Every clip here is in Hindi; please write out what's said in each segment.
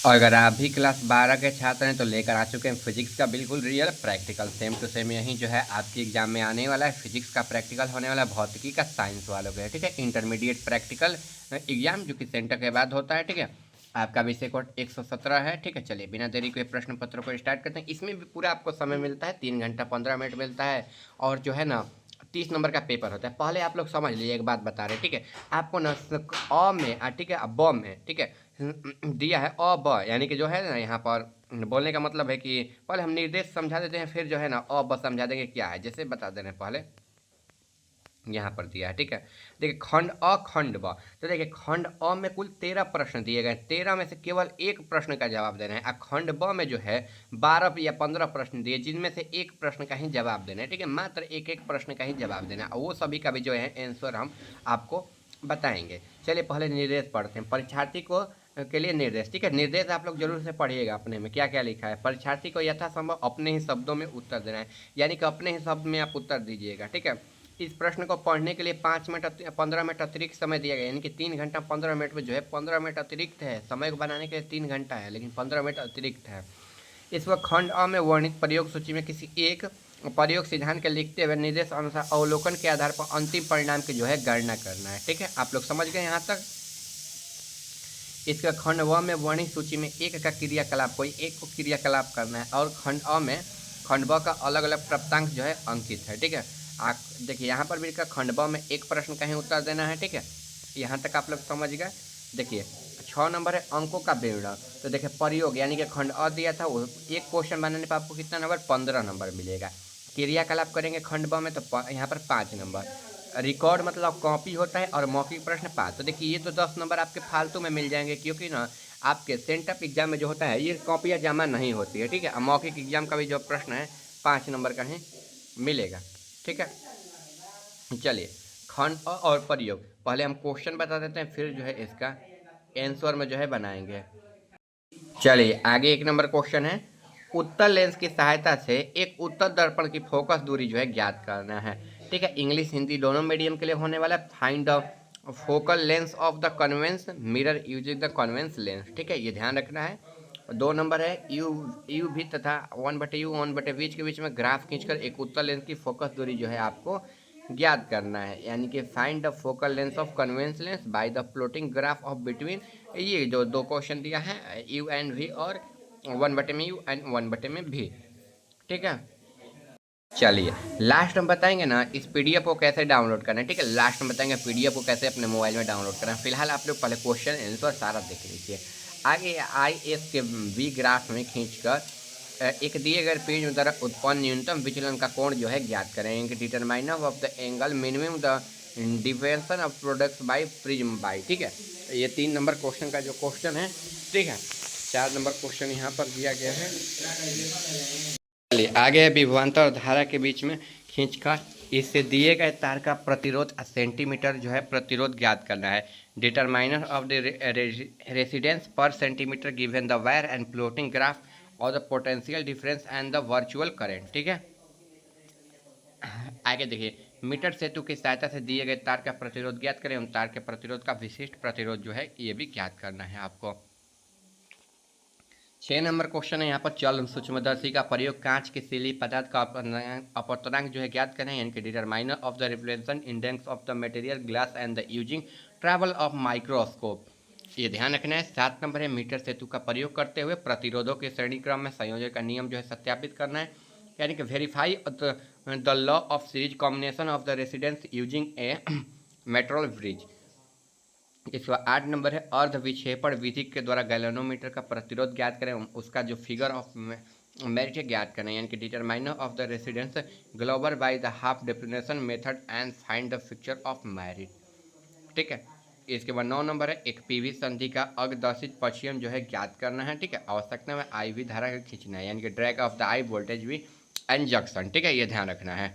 और अगर आप भी क्लास 12 के छात्र हैं तो लेकर आ चुके हैं फिजिक्स का बिल्कुल real practical same to same यही जो है आपके एग्जाम में आने वाला है। फिजिक्स का प्रैक्टिकल होने वाला है, भौतिकी का साइंस वालों का है, ठीक है। इंटरमीडिएट प्रैक्टिकल एग्जाम जो कि सेंटर के बाद होता है, ठीक है। आपका विषय कोड 117 है, ठीक है। चलिए बिना देरी के प्रश्न पत्र को स्टार्ट करते हैं। इसमें भी पूरा आपको समय मिलता है, 3 घंटा 15 मिनट मिलता है। और जो है ना 30 नंबर का पेपर होता है। पहले आप लोग समझ लीजिए, एक बात बता रहे हैं, ठीक है। आपको ना अ में ठीक है, ब में, ठीक है, दिया है अ ब, यानी कि जो है ना यहाँ पर बोलने का मतलब है कि पहले हम निर्देश समझा देते हैं, फिर जो है ना अ ब समझा देंगे क्या है। जैसे बता दे रहे हैं, पहले यहाँ पर दिया है, ठीक है। देखिए खंड अ खंड ब, तो देखिए खंड अ में कुल 13 प्रश्न दिए गए, 13 में से केवल एक प्रश्न का जवाब देना है। और खंड ब में जो है 12 या 15 प्रश्न दिए, जिनमें से एक प्रश्न का ही जवाब देना है, ठीक है। मात्र एक एक प्रश्न का ही जवाब देना है, और वो सभी का भी जो है आंसर हम आपको बताएंगे। चलिए पहले निर्देश पढ़ते हैं। परीक्षार्थी को के लिए निर्देश, ठीक है। निर्देश आप लोग जरूर से पढ़िएगा अपने में क्या क्या लिखा है। परीक्षार्थी को यथासंभव अपने ही शब्दों में उत्तर देना है, यानी कि अपने ही शब्द में आप उत्तर दीजिएगा, ठीक है। इस प्रश्न को पढ़ने के लिए 5 मिनट 15 मिनट अतिरिक्त समय दिया गया, यानी कि 3 घंटा 15 मिनट में जो है 15 मिनट अतिरिक्त है। समय को बनाने के लिए 3 घंटा है, लेकिन 15 मिनट अतिरिक्त है। इस वक्त खंड अ में वर्णित प्रयोग सूची में किसी एक प्रयोग सिद्धांत के लिखते हुए निर्देश अनुसार अवलोकन के आधार पर अंतिम परिणाम की जो है गणना करना है, ठीक है। आप लोग समझ गए यहाँ तक। इसका खंड व में वर्णित सूची में एक का क्रियाकलाप, कोई एक को क्रियाकलाप करना है, और खंड अ में खंड ब का अलग अलग प्राप्तांक जो है अंकित है, ठीक है। आप देखिए यहाँ पर भी खंड ब में एक प्रश्न का ही उत्तर देना है, ठीक है। यहाँ तक आप लोग समझ गए। देखिए 6 नंबर है अंकों का विवरण। तो देखिए प्रयोग यानी कि खंड अ दिया था, वो एक क्वेश्चन बनाने पर आपको कितना नंबर, 15 नंबर मिलेगा। क्रियाकलाप करेंगे खंड ब में तो यहाँ पर 5 नंबर। रिकॉर्ड मतलब कॉपी होता है, और मौखिक प्रश्न 5। तो देखिए ये तो 10 नंबर आपके फालतू में मिल जाएंगे, क्योंकि ना आपके सेंटअप एग्जाम में जो होता है ये कॉपियाँ जमा नहीं होती है, ठीक है। मौखिक एग्जाम का भी जो प्रश्न है 5 नंबर का ही मिलेगा, ठीक है। चलिए खंड और प्रयोग पहले हम क्वेश्चन बता देते हैं, फिर जो है इसका आंसर में जो है बनाएंगे। चलिए आगे 1 नंबर क्वेश्चन है, उत्तर लेंस की सहायता से एक उत्तर दर्पण की फोकस दूरी जो है ज्ञात करना है, ठीक है। इंग्लिश हिंदी दोनों मीडियम के लिए होने वाला। Find the focal lens of the conveyance mirror using the convex lens, ठीक है, ये ध्यान रखना है। 2 नंबर है यू भी तथा 1/u 1/v के बीच में ग्राफ खींचकर एक उत्तर लेंस की फोकस दूरी जो है आपको ज्ञात करना है, यानी कि find the focal lens of convex lens by the plotting graph of between. ये जो दो क्वेश्चन दिया है यू एंड वी, और 1/में यू एंड 1/में भी, ठीक है। चलिए लास्ट में बताएंगे ना इस पीडीएफ को कैसे डाउनलोड करना है, ठीक है। लास्ट में बताएंगे पीडीएफ को कैसे अपने मोबाइल में डाउनलोड करना है। फिलहाल आप लोग पहले क्वेश्चन आंसर सारा देख लीजिए। आगे आई एस के वी ग्राफ में खींचकर एक दिए गए पेज में द्वारा उत्पन्न न्यूनतम विचलन का कोण जो है ज्ञात करें। Determiner of the angle minimum the differentiation of products by prism by, ठीक है। ये 3 नंबर क्वेश्चन का जो क्वेश्चन है, ठीक है। 4 नंबर क्वेश्चन यहाँ पर दिया गया है। चलिए आगे है विभवांतर धारा के बीच में खींचकर इससे दिए गए तार का प्रतिरोध सेंटीमीटर जो है प्रतिरोध ज्ञात करना है। Determiner of the resistance per centimetre given the wire and plotting graph और the potential difference and the virtual current, ठीक है। आगे देखिए मीटर सेतु की सहायता से दिए गए तार का प्रतिरोध ज्ञात करें। उन तार के प्रतिरोध का विशिष्ट प्रतिरोध जो है ये भी ज्ञात करना है आपको। 6 नंबर क्वेश्चन है यहाँ पर, चल सूक्ष्मदर्शी का प्रयोग कांच के सिली पदार्थ का अपवर्तनांक जो है ज्ञात करें, यानी कि determiner of the reflection index of the material glass and the using travel of microscope, ये ध्यान रखना है। 7 नंबर है मीटर सेतु का प्रयोग करते हुए प्रतिरोधों के श्रेणी क्रम में संयोजन का नियम जो है सत्यापित करना है, यानी कि verify the law of series combination of the resistance using a metre bridge. इसका 8 नंबर है अर्ध विक्षेपण विधि के द्वारा गैल्वेनोमीटर का प्रतिरोध ज्ञात करें, उसका जो फिगर ऑफ मेरिट ज्ञात करें, यानी कि determiner of the residence global by the half definition method and find the figure of merit, ठीक है। इसके बाद 9 नंबर है एक पीवी संधि का अग्रदर्शित पश्चिम जो है ज्ञात करना है, ठीक है। आवश्यकता में आई वी धारा का खींचना है, यानी कि drag of the I voltage V and junction, ठीक है, ये ध्यान रखना है।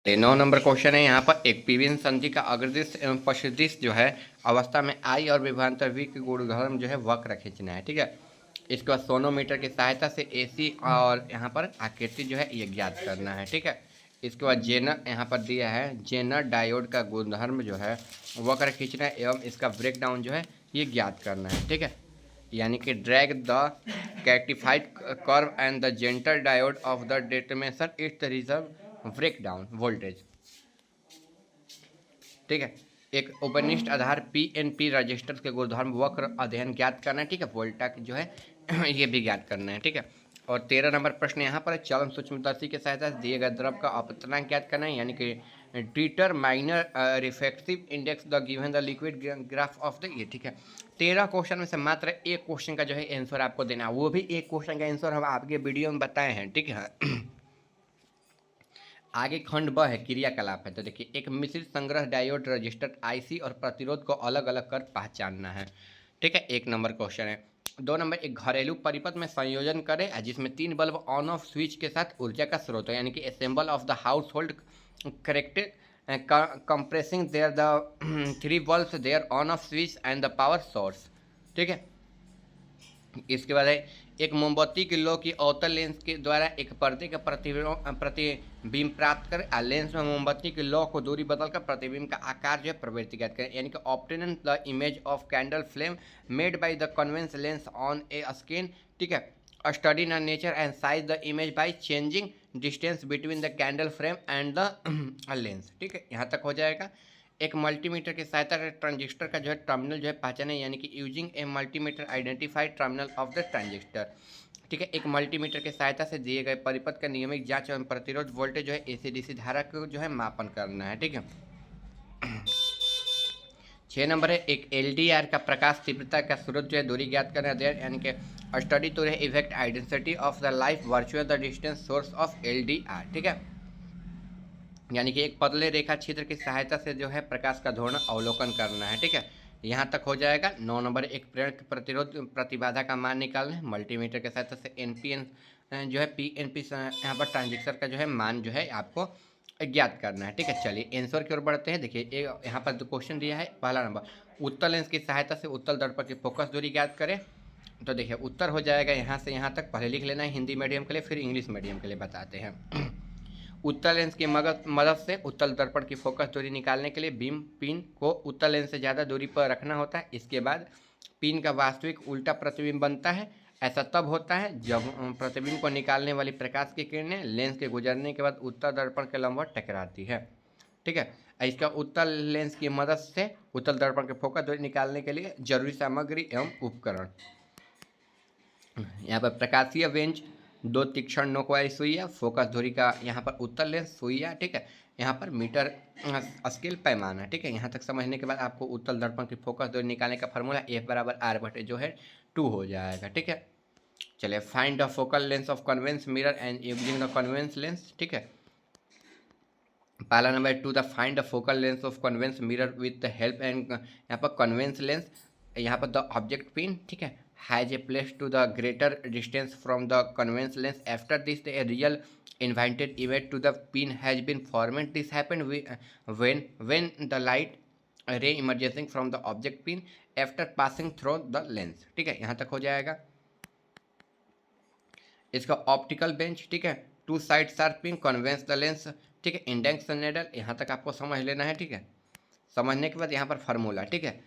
9 नंबर क्वेश्चन है यहाँ पर, एक पीवी संधि का अग्रदिश एवं पश्चिदिश जो है अवस्था में आई और विभवांतर वी के गुणधर्म जो है वक्र खींचना है, ठीक है। इसके बाद सोनोमीटर की सहायता से एसी और यहाँ पर आकृति जो है ये ज्ञात करना है, ठीक है। इसके बाद जेनर यहाँ पर दिया है, जेनर डायोड का गुणधर्म जो है वक्र खींचना है एवं इसका ब्रेकडाउन जो है ये ज्ञात करना है, ठीक है। यानी कि drag the rectified curve and the zener diode of the determination its reverse break down voltage. ठीक है, एक उपनिष्ठ आधार पीएनपी रजिस्टर के गुणधर्म वक्र अध्ययन ज्ञात करना है। ठीक है, वोल्टा की जो है ये भी ज्ञात करना है। ठीक है, और 13 नंबर प्रश्न यहाँ पर चरम सूक्ष्मदर्शी की सहायता से दिए गए द्रव का अपतनांक ज्ञात करना है, यानी कि determiner refractive index the given the liquid graph of the ये। ठीक है, 13 क्वेश्चन में से मात्र एक क्वेश्चन का जो है आंसर आपको देना है, वो भी एक क्वेश्चन का आंसर हम आपके वीडियो में बताए हैं। ठीक है, आगे खंड ब है क्रियाकलाप है। तो देखिए, एक मिश्रित संग्रह डायोड रजिस्टर आईसी और प्रतिरोध को अलग अलग कर पहचानना है। ठीक है, 1 नंबर क्वेश्चन है। 2 नंबर, एक घरेलू परिपथ में संयोजन करें जिसमें 3 बल्ब ऑन ऑफ स्विच के साथ ऊर्जा का स्रोत है, यानी कि assemble of the household corrected compressing there the 3 bulbs there on off switch and the power source. ठीक है, इसके बाद है एक मोमबत्ती की लो की अवतल लेंस के द्वारा एक पर्दे का प्रतिबिंब प्राप्त करें। लेंस में मोमबत्ती की लो को दूरी बदलकर प्रतिबिंब का आकार जो है प्रवृत्ति ज्ञात करें, यानी कि obtain the image of candle flame made by the convex lens on A screen. ठीक है, study the nature and size the image by changing distance between the candle frame and the lens. ठीक है, यहाँ तक हो जाएगा। एक मल्टीमीटर की सहायता से ट्रांजिस्टर का जो है टर्मिनल जो है पहचाने, यानी कि using A multimeter identified terminal of the transistor. ठीक है, एक मल्टीमीटर की सहायता से दिए गए परिपथ का नियमित जांच एवं प्रतिरोध वोल्टेज जो है एसी डीसी धारा को जो है मापन करना है। ठीक है, 6 नंबर है एक एलडीआर का प्रकाश तीव्रता का स्रोत जो है दूरी ज्ञात करना है, यानी कि study to effect identity of the life virtual the distance source of LDR. ठीक है, यानी कि एक पतले रेखा क्षेत्र की सहायता से जो है प्रकाश का धोरण अवलोकन करना है। ठीक है, यहाँ तक हो जाएगा। 9 नंबर, एक प्रेरक प्रतिरोध प्रतिबाधा का मान निकालना है मल्टीमीटर की सहायता से एनपीएन जो है पीएनपी यहाँ पर ट्रांजिस्टर का जो है मान जो है आपको ज्ञात करना है। ठीक है, चलिए आंसर की ओर बढ़ते हैं। देखिए, यहाँ पर दो क्वेश्चन दिया है। पहला नंबर, उत्तल लेंस की सहायता से उत्तल दर्पण की फोकस दूरी ज्ञात करें। तो देखिए, उत्तर हो जाएगा यहाँ से यहाँ तक, पहले लिख लेना है हिंदी मीडियम के लिए, फिर इंग्लिश मीडियम के लिए बताते हैं। उत्तल लेंस की मदद से उत्तल दर्पण की फोकस दूरी निकालने के लिए बीम पिन को उत्तल लेंस से ज़्यादा दूरी पर रखना होता है। इसके बाद पिन का वास्तविक उल्टा प्रतिबिंब बनता है। ऐसा तब होता है जब प्रतिबिंब को निकालने वाली प्रकाश की किरणें लेंस के गुजरने के बाद उत्तल दर्पण के लंबवत टकराती है। ठीक है, इसका उत्तल लेंस की मदद से उत्तल दर्पण के फोकस दूरी निकालने के लिए जरूरी सामग्री एवं उपकरण। यहाँ पर प्रकाशीय बेंच, 2 तीक्ष्ण नोक वाली सुइया, फोकस धुरी का यहाँ पर उत्तल लेंस सुइया। ठीक है, यहाँ पर मीटर स्केल पैमाना। ठीक है, यहाँ तक समझने के बाद आपको उत्तल दर्पण की फोकस दूरी निकालने का फॉर्मूला F बराबर R जो है 2 हो जाएगा। ठीक है, चलिए find the focal lens of convex mirror and using the convex lens. ठीक है, पहला नंबर 2 the find the focal lens of convex mirror with the help and यहाँ पर कन्वेंस लेंस, यहाँ पर द ऑब्जेक्ट पिन। ठीक है, has a place to the greater distance from the convex lens. After this, a real inverted image to the pin has been formed. This happened when the light ray emerging from the object pin after passing through the lens. ठीक है, यहाँ तक हो जाएगा। इसका ऑप्टिकल बेंच। ठीक है, 2 side sharping convex the lens. ठीक है, इंडेक्स नेडल, यहाँ तक आपको समझ लेना है। ठीक है, समझने के बाद यहाँ पर फार्मूला। ठीक है,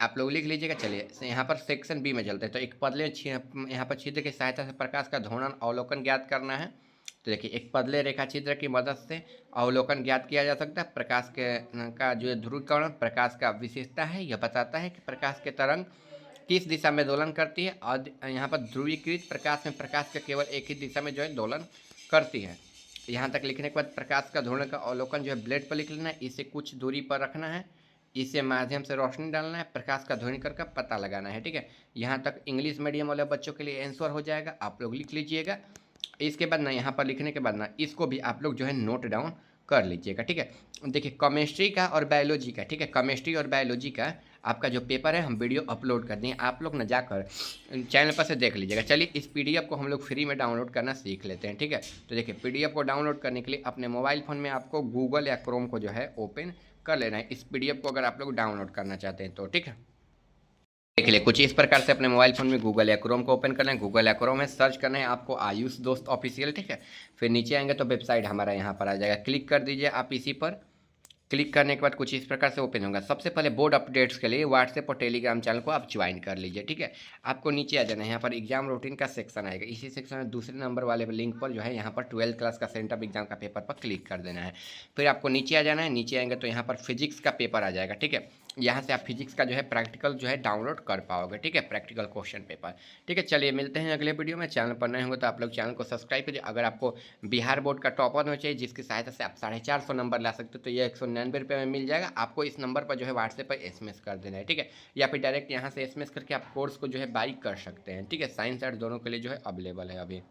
आप लोग लिख लीजिएगा। चलिए यहाँ पर सेक्शन बी में चलते हैं। तो एक पतले यहाँ पर छिद्र की सहायता से प्रकाश का धोरण अवलोकन ज्ञात करना है। तो देखिए, एक पतले रेखा छिद्र की मदद से अवलोकन ज्ञात किया जा सकता है। प्रकाश का जो ध्रुवीकरण प्रकाश का विशेषता है, यह बताता है कि प्रकाश के तरंग किस दिशा में दोलन करती है। और यहाँ पर ध्रुवीकृत प्रकाश में प्रकाश का केवल एक ही दिशा में जो है दोलन करती है। यहाँ तक लिखने के बाद प्रकाश का धोरण का अवलोकन जो है ब्लेड पर लिख लेना है। इसे कुछ दूरी पर रखना है, इसे माध्यम से रोशनी डालना है, प्रकाश का ध्वनिकर का पता लगाना है। ठीक है, यहाँ तक इंग्लिश मीडियम वाले बच्चों के लिए आंसर हो जाएगा, आप लोग लिख लीजिएगा। इसके बाद ना यहाँ पर लिखने के बाद ना इसको भी आप लोग जो है नोट डाउन कर लीजिएगा। ठीक है, देखिए केमिस्ट्री का और बायोलॉजी का। ठीक है, केमिस्ट्री और बायोलॉजी का आपका जो पेपर है हम वीडियो अपलोड कर दें, आप लोग ना जाकर चैनल पर से देख लीजिएगा। चलिए इस PDF को हम लोग फ्री में डाउनलोड करना सीख लेते हैं। ठीक है, तो देखिए PDF को डाउनलोड करने के लिए अपने मोबाइल फ़ोन में आपको गूगल या क्रोम को जो है ओपन कर लेना है, इस PDF को अगर आप लोग डाउनलोड करना चाहते हैं तो। ठीक है, देख लिए कुछ इस प्रकार से अपने मोबाइल फोन में गूगल या क्रोम को ओपन करना है। गूगल या क्रोम में सर्च करना है आपको आयुष दोस्त ऑफिशियल। ठीक है, फिर नीचे आएंगे तो वेबसाइट हमारा यहाँ पर आ जाएगा, क्लिक कर दीजिए आप इसी पर। क्लिक करने के बाद कुछ इस प्रकार से ओपन होगा। सबसे पहले बोर्ड अपडेट्स के लिए व्हाट्सएप और टेलीग्राम चैनल को आप ज्वाइन कर लीजिए, ठीक है। आपको नीचे आ जाना है, यहाँ पर एग्जाम रूटीन का सेक्शन आएगा। इसी सेक्शन में दूसरे नंबर वाले लिंक पर जो है यहाँ पर 12th क्लास का सेंटर ऑफ एग्जाम का पेपर पर क्लिक कर देना है। फिर आपको नीचे आ जाना है, नीचे आएंगे तो यहाँ पर फिजिक्स का पेपर आ जाएगा, ठीक है। यहाँ से आप फिजिक्स का जो है प्रैक्टिकल जो है डाउनलोड कर पाओगे, ठीक है, प्रैक्टिकल क्वेश्चन पेपर, ठीक है। चलिए मिलते हैं अगले वीडियो में। चैनल पर नए होंगे तो आप लोग चैनल को सब्सक्राइब कीजिए। अगर आपको बिहार बोर्ड का टॉपर होना चाहिए जिसकी सहायता से आप 450 नंबर ला सकते हो, तो ये 199 रुपये में मिल जाएगा। आपको इस नंबर पर जो है व्हाट्सएप पर SMS कर देना है, ठीक है, या फिर डायरेक्ट यहाँ से SMS करके आप कोर्स को जो है बाई कर सकते हैं, ठीक है। साइंस आर्ट दोनों के लिए जो है अवेलेबल है अभी।